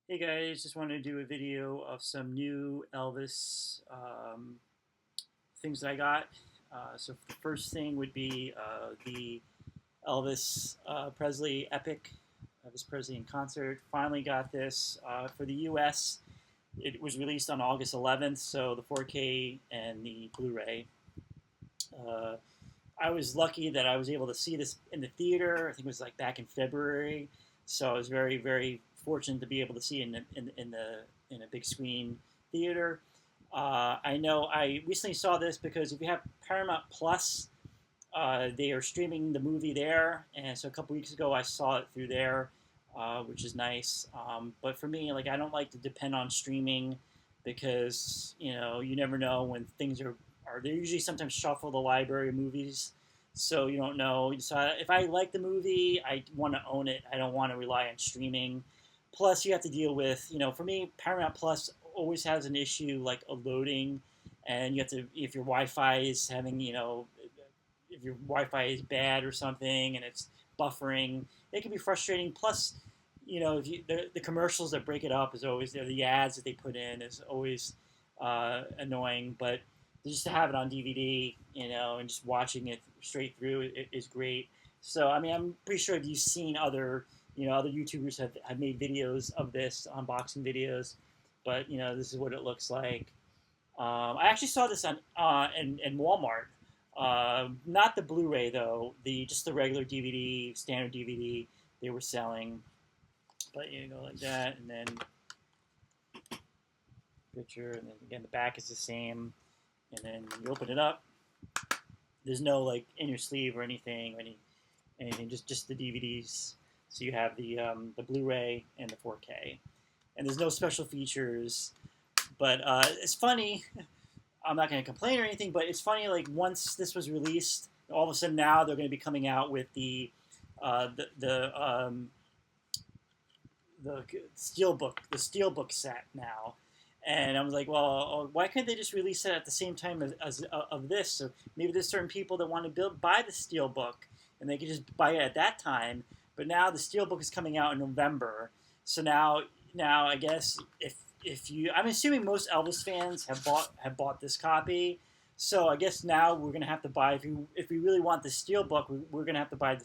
Hey guys, just wanted to do a video of some new Elvis things that I got. So the first thing would be the Elvis Presley Epic, Elvis Presley in concert. Finally got this for the U.S. It was released on August 11th, so the 4K and the Blu-ray. Uh, I was lucky that I was able to see this in the theater. I think it was like back in February, so I was very, very fortunate to be able to see it in a big screen theater. I know I recently saw this because if you have Paramount Plus, they are streaming the movie there, and so a couple weeks ago I saw it through there, which is nice. But for me, like I don't like to depend on streaming because you never know when things are they usually sometimes shuffle the library of movies, so you don't know. So if I like the movie, I want to own it. I don't want to rely on streaming. Plus, you have to deal with for me, Paramount Plus always has an issue like a loading, and you have to if your Wi-Fi is having if your Wi-Fi is bad or something and it's buffering, it can be frustrating. Plus, if the commercials that break it up is always there. The ads that they put in is always annoying. But just to have it on DVD, and just watching it straight through is great. So I mean, I'm pretty sure if you've seen other YouTubers have made videos of this, unboxing videos, but this is what it looks like. I actually saw this on in Walmart. Not the Blu-ray though. Just the regular DVD, standard DVD they were selling. But you go like that, and then picture, and then again the back is the same. And then you open it up. There's no like inner sleeve or anything, anything. Just the DVDs. So you have the Blu-ray and the 4K, and there's no special features. But it's funny. I'm not going to complain or anything, but it's funny. Like once this was released, all of a sudden now they're going to be coming out with uh, the the um, the steelbook set now. And I was like, well, why couldn't they just release it at the same time as of this? So maybe there's certain people that want to buy the steelbook, and they could just buy it at that time. But now the steelbook is coming out in November, so now I guess if you, I'm assuming most Elvis fans have bought this copy. So I guess now we're gonna have to buy if we really want the steelbook, we're gonna have to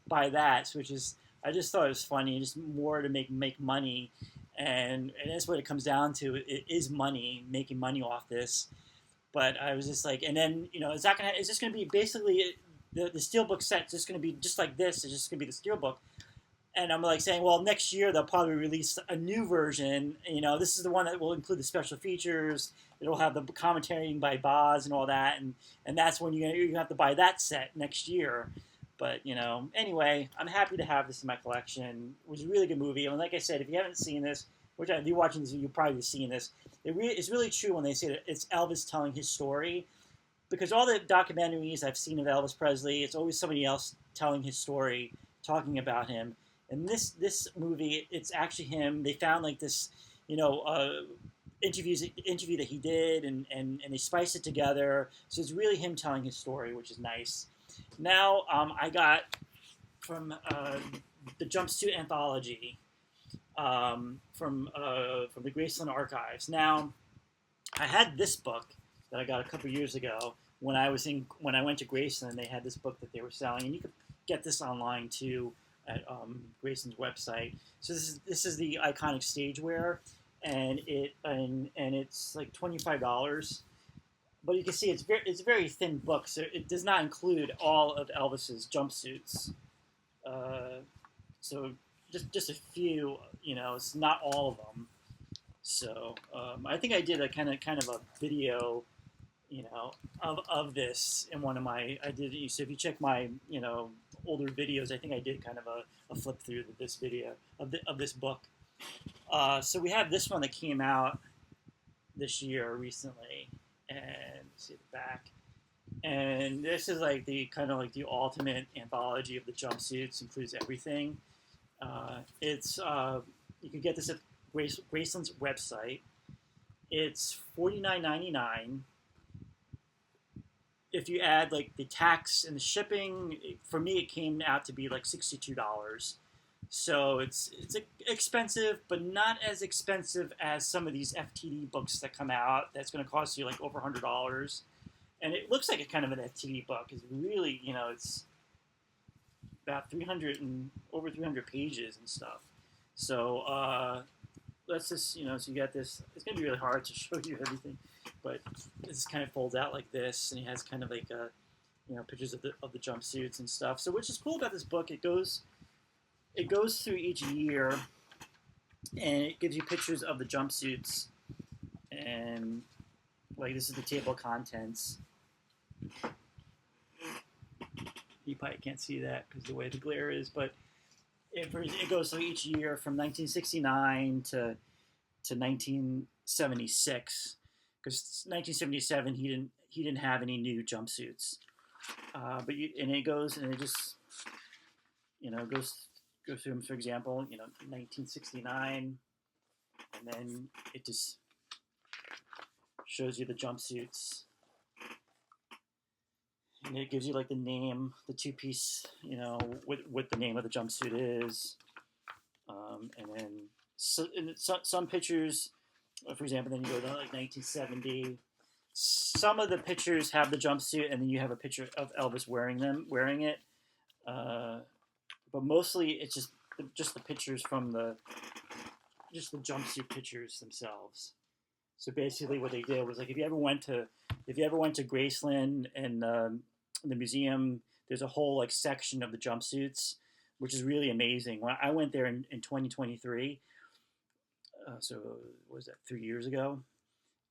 buy that, which is I just thought it was funny, just more to make money, and that's what it comes down to. It is money, making money off this. But I was just like, and then it's just gonna be basically the steelbook set. Just gonna be just like this. It's just gonna be the steelbook. And I'm like saying, well, next year they'll probably release a new version. This is the one that will include the special features. It'll have the commentary by Boz and all that, and that's when you have to buy that set next year. But anyway, I'm happy to have this in my collection. It was a really good movie. And like I said, if you haven't seen this, which if you're watching this, you've probably seen this. It's really true when they say that it's Elvis telling his story, because all the documentaries I've seen of Elvis Presley, it's always somebody else telling his story, talking about him. And this movie, it's actually him. They found like this, you know, uh, interview that he did, and they spiced it together. So it's really him telling his story, which is nice. Now I got from the Jumpsuit Anthology from the Graceland Archives. Now I had this book that I got a couple years ago when I went to Graceland. They had this book that they were selling, and you could get this online too at Graceland's website. So this is the iconic stageware, and it's like $25. But you can see it's a very thin book, so it does not include all of Elvis's jumpsuits. Uh, so just a few, it's not all of them. So I think I did a kind of a video, of this in one of my I did. So if you check my older videos, I think I did kind of a flip through this video of this book. So we have this one that came out this year recently, and see the back. And this is like the kind of like the ultimate anthology of the jumpsuits, includes everything. It's You can get this at Graceland's website. It's $49.99. If you add like the tax and the shipping, for me it came out to be like $62. So it's expensive, but not as expensive as some of these FTD books that come out. That's going to cost you like over $100, and it looks like a kind of an FTD book. It's really, it's about 300 and over 300 pages and stuff. So let's just, so you got this. It's going to be really hard to show you everything, but this kind of folds out like this, and it has kind of like pictures of the jumpsuits and stuff. So which is cool about this book, it goes through each year, and it gives you pictures of the jumpsuits, and like this is the table of contents. You probably can't see that because the way the glare is, but it goes through each year from 1969 to 1976, because 1977 he didn't have any new jumpsuits, and it goes and it just goes through them. For example, 1969, and then it just shows you the jumpsuits, and it gives you like the name, the two-piece, what the name of the jumpsuit is, and then some pictures, for example, then you go to like 1970. Some of the pictures have the jumpsuit, and then you have a picture of Elvis wearing it. But mostly it's just the pictures from the jumpsuit pictures themselves. So basically, what they did was, like, if you ever went to Graceland and the museum, there's a whole like section of the jumpsuits, which is really amazing. When I went there in 2023, so what was that, 3 years ago?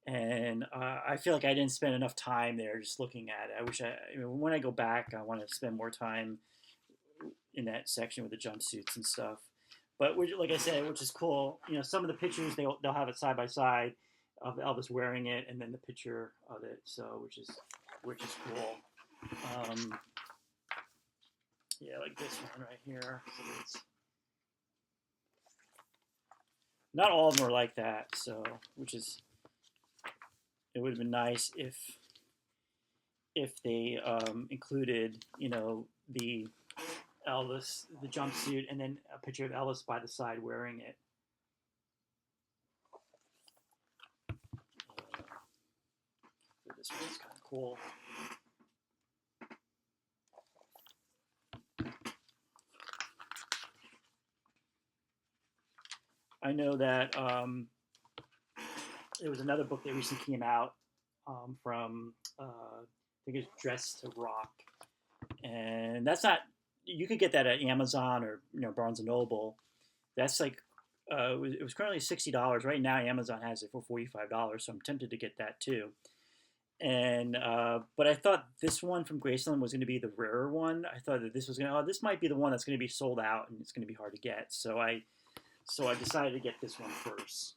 And I feel like I didn't spend enough time there just looking at it. I wish when I go back, I want to spend more time in that section with the jumpsuits and stuff. But like I said, which is cool. Some of the pictures they'll have it side by side of Elvis wearing it, and then the picture of it. So which is cool. Yeah, like this one right here. So not all of them are like that. So it would have been nice if they included the Elvis, the jumpsuit, and then a picture of Elvis by the side wearing it. This one's kind of cool. I know that there was another book that recently came out from I think it's Dress to Rock, and that's not. You could get that at Amazon or Barnes and Noble. That's like it was currently $60 right now. Amazon has it for $45, so I'm tempted to get that too. And but I thought this one from Graceland was going to be the rarer one. I thought that this might be the one that's going to be sold out and it's going to be hard to get. So I decided to get this one first.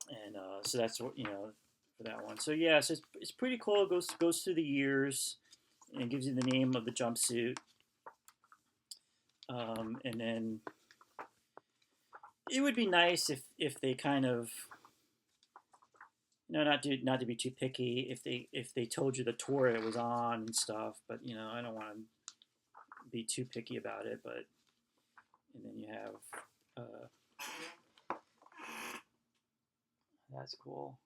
And so that's what for that one. So yeah, so it's pretty cool. It goes through the years and gives you the name of the jumpsuit. And then it would be nice if they kind of not to be too picky, if they told you the tour it was on and stuff, but I don't want to be too picky about it. But and then you have that's cool.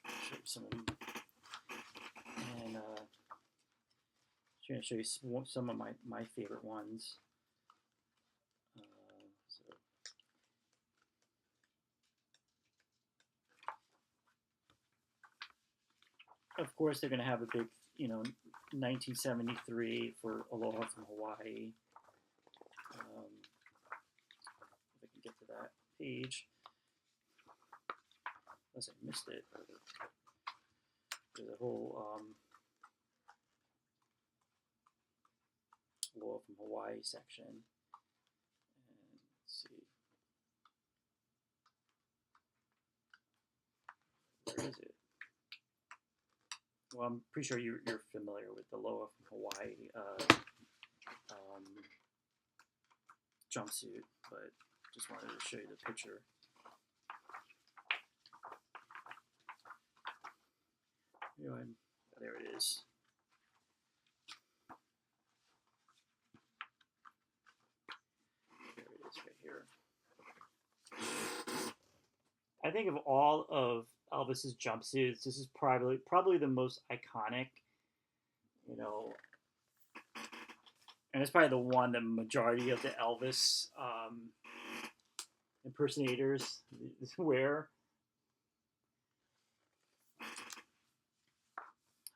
Show you some of them, and going to show you some of my favorite ones. Of course, they're going to have a big, 1973 for Aloha from Hawaii. If I can get to that page, unless I missed it. There's a whole Aloha from Hawaii section. And let's see. Where is it? Well, I'm pretty sure you're familiar with the Aloha from Hawaii jumpsuit, but just wanted to show you the picture. There it is. this right here. I think of all of Elvis's jumpsuits, this is probably the most iconic, you know, and it's probably the one the majority of the Elvis impersonators wear.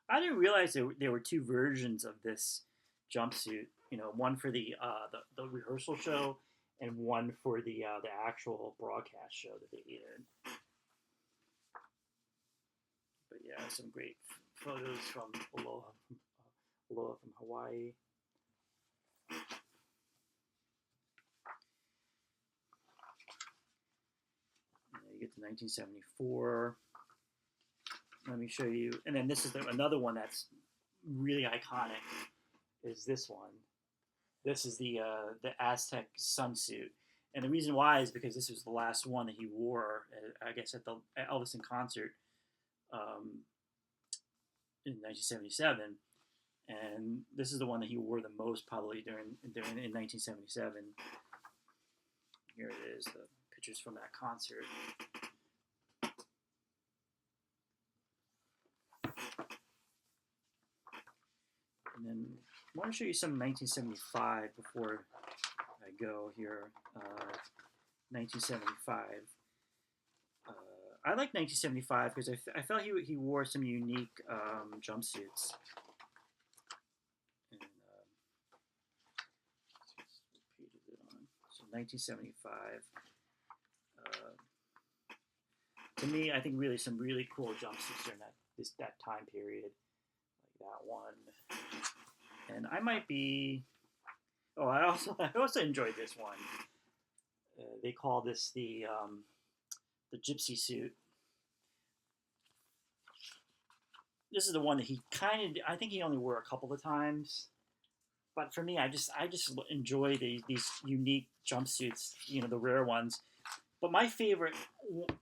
I didn't realize there were two versions of this jumpsuit. You know, one for the rehearsal show, and one for the actual broadcast show that they did. But yeah, some great photos from Aloha from Hawaii. You get to 1974. Let me show you. And then this is another one that's really iconic. Is this one? This is the Aztec sunsuit, and the reason why is because this was the last one that he wore, I guess, at Elvis in concert in 1977, and this is the one that he wore the most probably during in 1977. Here it is, the pictures from that concert. And then I want to show you some 1975 before I go here. 1975. I like 1975 because I felt he wore some unique jumpsuits. And, what page is it on? So 1975. To me, I think really some really cool jumpsuits during that time period, like that one. And I might be. Oh, I also enjoyed this one. They call this the gypsy suit. This is the one that he I think he only wore a couple of times. But for me, I just enjoy these unique jumpsuits, you know, the rare ones. But my favorite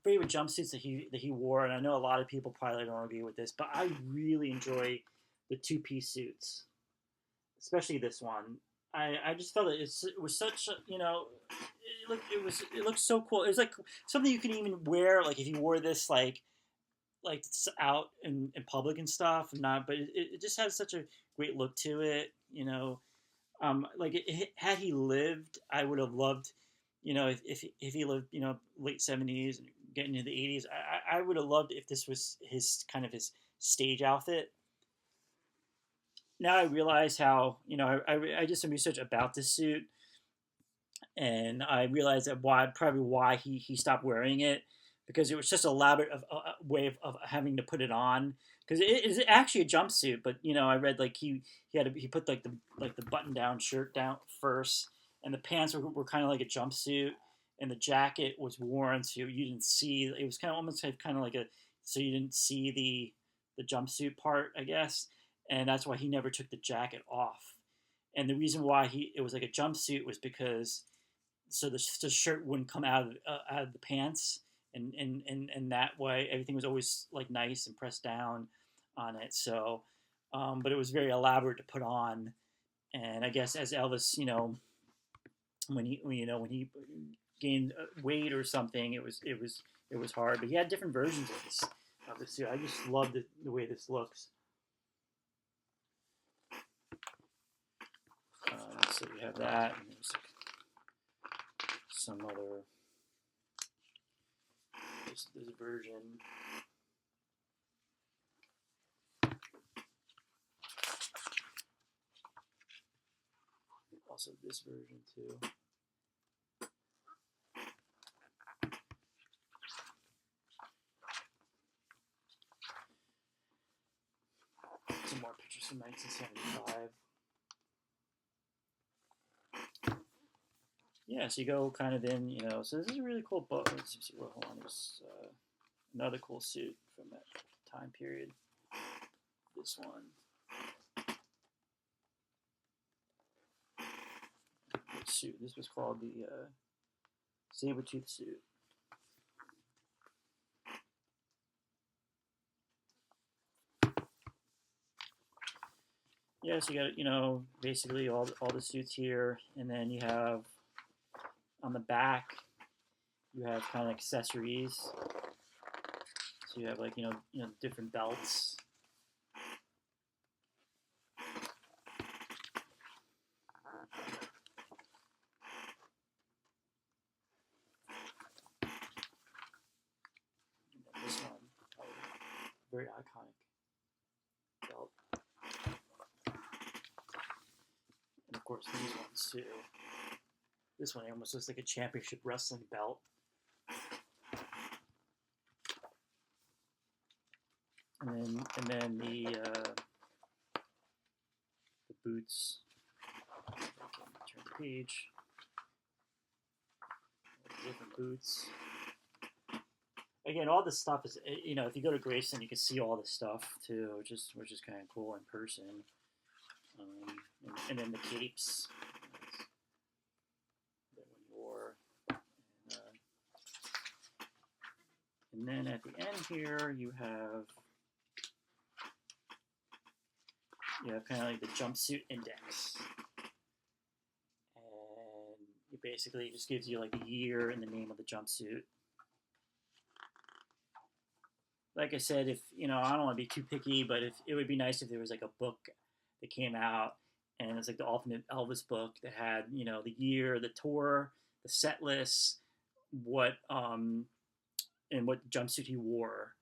jumpsuits that he wore, and I know a lot of people probably don't agree with this, but I really enjoy the two-piece suits, especially this one. I just felt it was such a, you know, it looked so cool. It was like something you could even wear, like if you wore this like out in public and stuff, but it just has such a great look to it, you know. Had he lived, I would have loved, you know, if he lived, you know, late 70s and getting into the 80s, I would have loved if this was his stage outfit. Now I realize how, you know, I did some research about this suit, and I realized that probably why he stopped wearing it, because it was just a elaborate way of having to put it on, because it is actually a jumpsuit, but you know, I read like he put like the button down shirt down first, and the pants were kind of like a jumpsuit, and the jacket was worn so you didn't see, it was almost like so you didn't see the jumpsuit part, I guess, and that's why he never took the jacket off. And the reason why it was like a jumpsuit was because so the shirt wouldn't come out of the pants, and that way everything was always like nice and pressed down on it. So, but it was very elaborate to put on, and I guess as Elvis, you know, when he gained weight or something, it was hard. But he had different versions of this suit. I just love the way this looks. So we have that, and there's some other this version. Also this version too. Some more pictures from 1975. Yeah, so you go kind of in, you know, so this is a really cool book. Let's see, hold on, there's another cool suit from that time period. This one. This suit. This was called the saber-tooth suit. Yeah, so you got, you know, basically all the suits here, and then you have on the back, you have kind of like accessories. So you have like different belts. And this one, very iconic belt. And of course these ones too. This one almost looks like a championship wrestling belt. And then the boots. Turn the page. Different boots. Again, all this stuff is, if you go to Graceland, you can see all this stuff too, which is kind of cool in person. And then the capes that one wore. And then at the end here, you have kind of like the jumpsuit index. And it basically just gives you like the year and the name of the jumpsuit. Like I said, if I don't want to be too picky, but if it would be nice if there was like a book that came out and it's like the ultimate Elvis book that had the year, the tour, the set list, what and what jumpsuit he wore,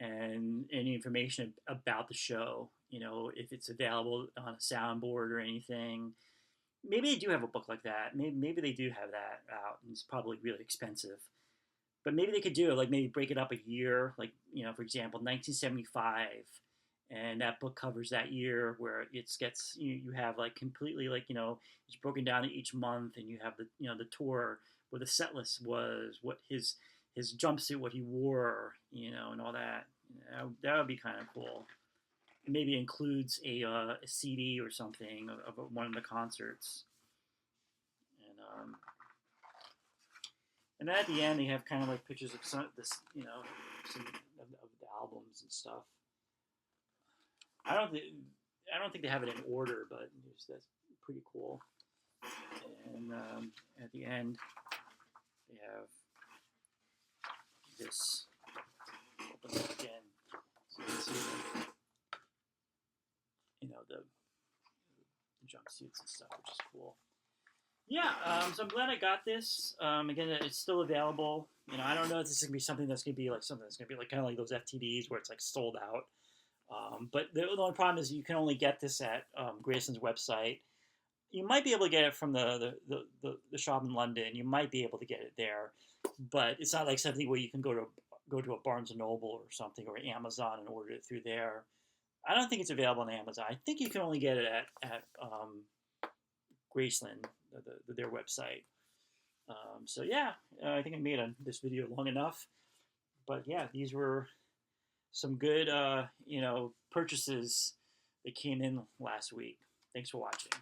and any information about the show. If it's available on a soundboard or anything. Maybe they do have a book like that. Maybe they do have that out, and it's probably really expensive. But maybe they could do it, like maybe break it up a year, like, for example, 1975, and that book covers that year where it gets, you have like completely like, it's broken down each month, and you have the, the tour where the set list was, what his jumpsuit, what he wore, and all that. That would be kind of cool. Maybe includes a CD or something of one of the concerts. And then at the end, they have kind of like pictures of some of the albums and stuff. I don't think they have it in order, but that's pretty cool. And at the end, they have this. Open it again, so you can see the jumpsuits and stuff, which is cool. Yeah, so I'm glad I got this. Again, it's still available. I don't know if this is gonna be something that's gonna be like something that's gonna be like kind of like those FTDs where it's like sold out. But the only problem is you can only get this at Graceland's website. You might be able to get it from the shop in London. You might be able to get it there, but it's not like something where you can go to a Barnes and Noble or something, or Amazon and order it through there. I don't think it's available on Amazon. I think you can only get it at Graceland, their website. So yeah, I think I made this video long enough. But yeah, these were some good purchases that came in last week. Thanks for watching.